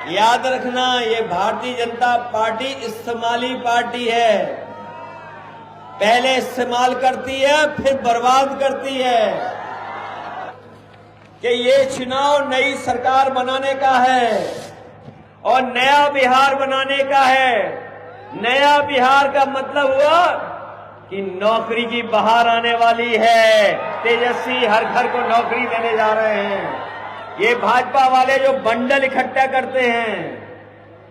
याद रखना, ये भारतीय जनता पार्टी इस्तेमाली पार्टी है। पहले इस्तेमाल करती है फिर बर्बाद करती है। कि ये चुनाव नई सरकार बनाने का है और नया बिहार बनाने का है। नया बिहार का मतलब हुआ कि नौकरी की बहार आने वाली है। तेजस्वी हर घर को नौकरी देने जा रहे हैं। ये भाजपा वाले जो बंडल इकट्ठा करते हैं,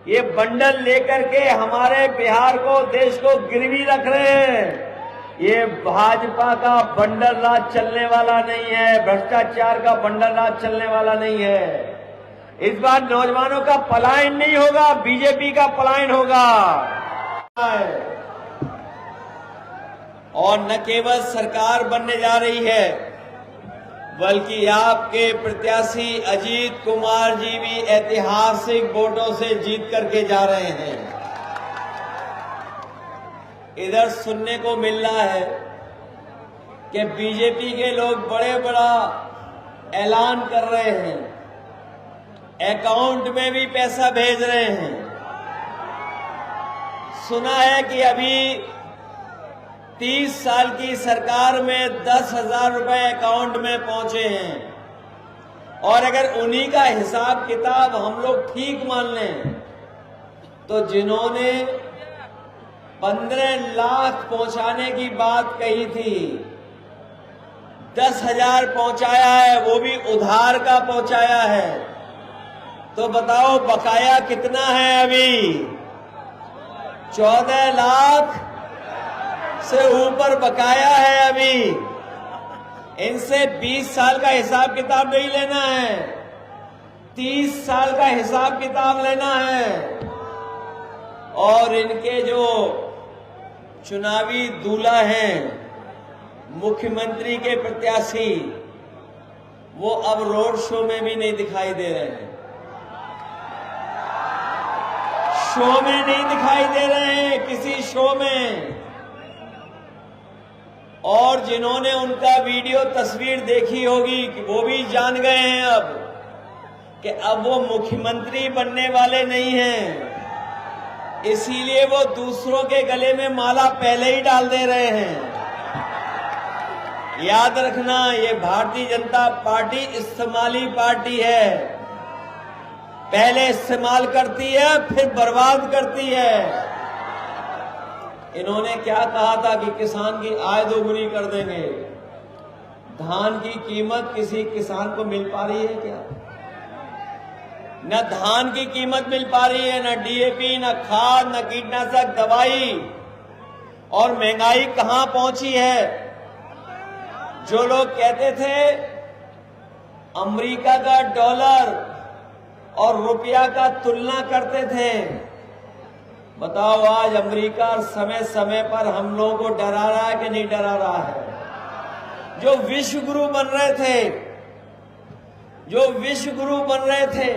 ये बंडल लेकर के हमारे बिहार को, देश को गिरवी रख रहे हैं। ये भाजपा का बंडल राज चलने वाला नहीं है, भ्रष्टाचार का बंडल राज चलने वाला नहीं है। इस बार नौजवानों का पलायन नहीं होगा, बीजेपी का पलायन होगा। और न केवल सरकार बनने जा रही है, बल्कि आपके प्रत्याशी अजीत कुमार जी भी ऐतिहासिक वोटों से जीत करके जा रहे हैं। इधर सुनने को मिल रहा है कि बीजेपी के लोग बड़े बड़ा ऐलान कर रहे हैं, अकाउंट में भी पैसा भेज रहे हैं। सुना है कि अभी 30 साल की सरकार में 10,000 रुपए अकाउंट में पहुंचे हैं। और अगर उन्हीं का हिसाब किताब हम लोग ठीक मान लें तो जिन्होंने 15 लाख पहुंचाने की बात कही थी, 10,000 पहुंचाया है, वो भी उधार का पहुंचाया है। तो बताओ बकाया कितना है? अभी 14 लाख से ऊपर बकाया है। अभी इनसे 20 साल का हिसाब किताब नहीं लेना है, 30 साल का हिसाब किताब लेना है। और इनके जो चुनावी दूल्हा हैं, मुख्यमंत्री के प्रत्याशी, वो अब रोड शो में भी नहीं दिखाई दे रहे हैं। शो में नहीं दिखाई दे रहे हैं, किसी शो में। और जिन्होंने उनका वीडियो तस्वीर देखी होगी कि वो भी जान गए हैं अब कि अब वो मुख्यमंत्री बनने वाले नहीं हैं। इसीलिए वो दूसरों के गले में माला पहले ही डाल दे रहे हैं। याद रखना, ये भारतीय जनता पार्टी इस्तेमाली पार्टी है। पहले इस्तेमाल करती है फिर बर्बाद करती है। इन्होंने क्या कहा था कि किसान की आय दोगुनी कर देंगे। धान की कीमत किसी किसान को मिल पा रही है क्या? न धान की कीमत मिल पा रही है, न डीएपी, न खाद, न कीटनाशक दवाई। और महंगाई कहां पहुंची है? जो लोग कहते थे अमेरिका का डॉलर और रुपया का तुलना करते थे, बताओ आज अमेरिका समय समय पर हम लोगों को डरा रहा है कि नहीं डरा रहा है? जो विश्व गुरु बन रहे थे, जो विश्व गुरु बन रहे थे,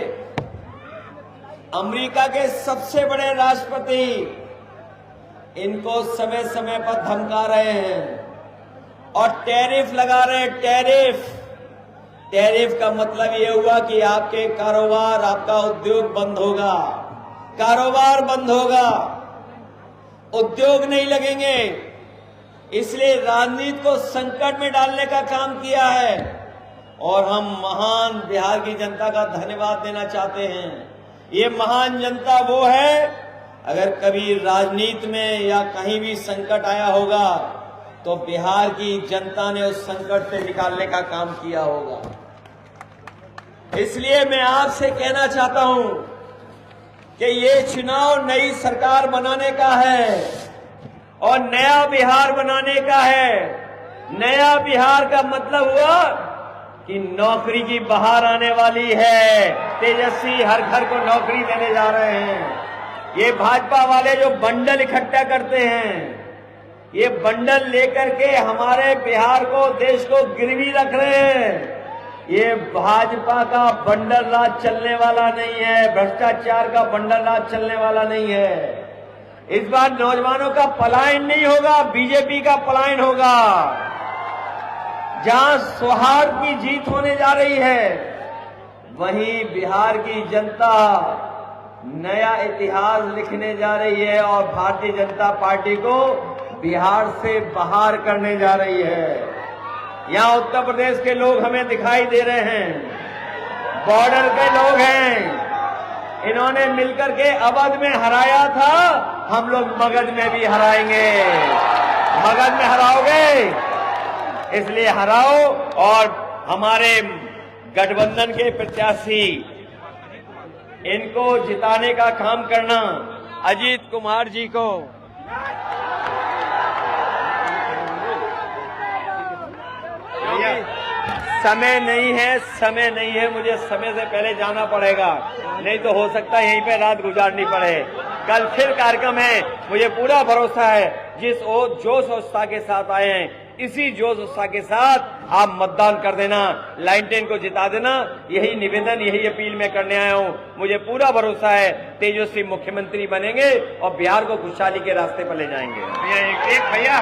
अमेरिका के सबसे बड़े राष्ट्रपति, इनको समय समय पर धमका रहे हैं और टैरिफ लगा रहे हैं। टैरिफ का मतलब यह हुआ कि आपके कारोबार, आपका उद्योग बंद होगा, कारोबार बंद होगा, उद्योग नहीं लगेंगे। इसलिए राजनीति को संकट में डालने का काम किया है। और हम महान बिहार की जनता का धन्यवाद देना चाहते हैं। ये महान जनता वो है, अगर कभी राजनीति में या कहीं भी संकट आया होगा तो बिहार की जनता ने उस संकट से निकालने का काम किया होगा। इसलिए मैं आपसे कहना चाहता हूं कि ये चुनाव नई सरकार बनाने का है और नया बिहार बनाने का है। नया बिहार का मतलब हुआ कि नौकरी की बहार आने वाली है। तेजस्वी हर घर को नौकरी देने जा रहे हैं। ये भाजपा वाले जो बंडल इकट्ठा करते हैं, ये बंडल लेकर के हमारे बिहार को, देश को गिरवी रख रहे हैं। ये भाजपा का बंडल राज चलने वाला नहीं है, भ्रष्टाचार का बंडल राज चलने वाला नहीं है। इस बार नौजवानों का पलायन नहीं होगा, बीजेपी का पलायन होगा। जहां सौहार्द की जीत होने जा रही है, वहीं बिहार की जनता नया इतिहास लिखने जा रही है और भारतीय जनता पार्टी को बिहार से बाहर करने जा रही है। यहां उत्तर प्रदेश के लोग हमें दिखाई दे रहे हैं, बॉर्डर के लोग हैं। इन्होंने मिलकर के अवध में हराया था, हम लोग मगध में भी हराएंगे। मगध में हराओगे, इसलिए हराओ और हमारे गठबंधन के प्रत्याशी इनको जिताने का काम करना। अजीत कुमार जी को समय नहीं है, मुझे समय से पहले जाना पड़ेगा, नहीं तो हो सकता है यहीं पे रात गुजारनी पड़े। कल फिर कार्यक्रम है, मुझे पूरा भरोसा है जिस जोश और उत्साह के साथ आए हैं, इसी जोश उत्साह के साथ आप मतदान कर देना, लाइन 10 को जिता देना। यही निवेदन, यही अपील मैं करने आया हूं। मुझे पूरा भरोसा है तेजस्वी मुख्यमंत्री बनेंगे और बिहार को खुशहाली के रास्ते पर ले जाएंगे। भैया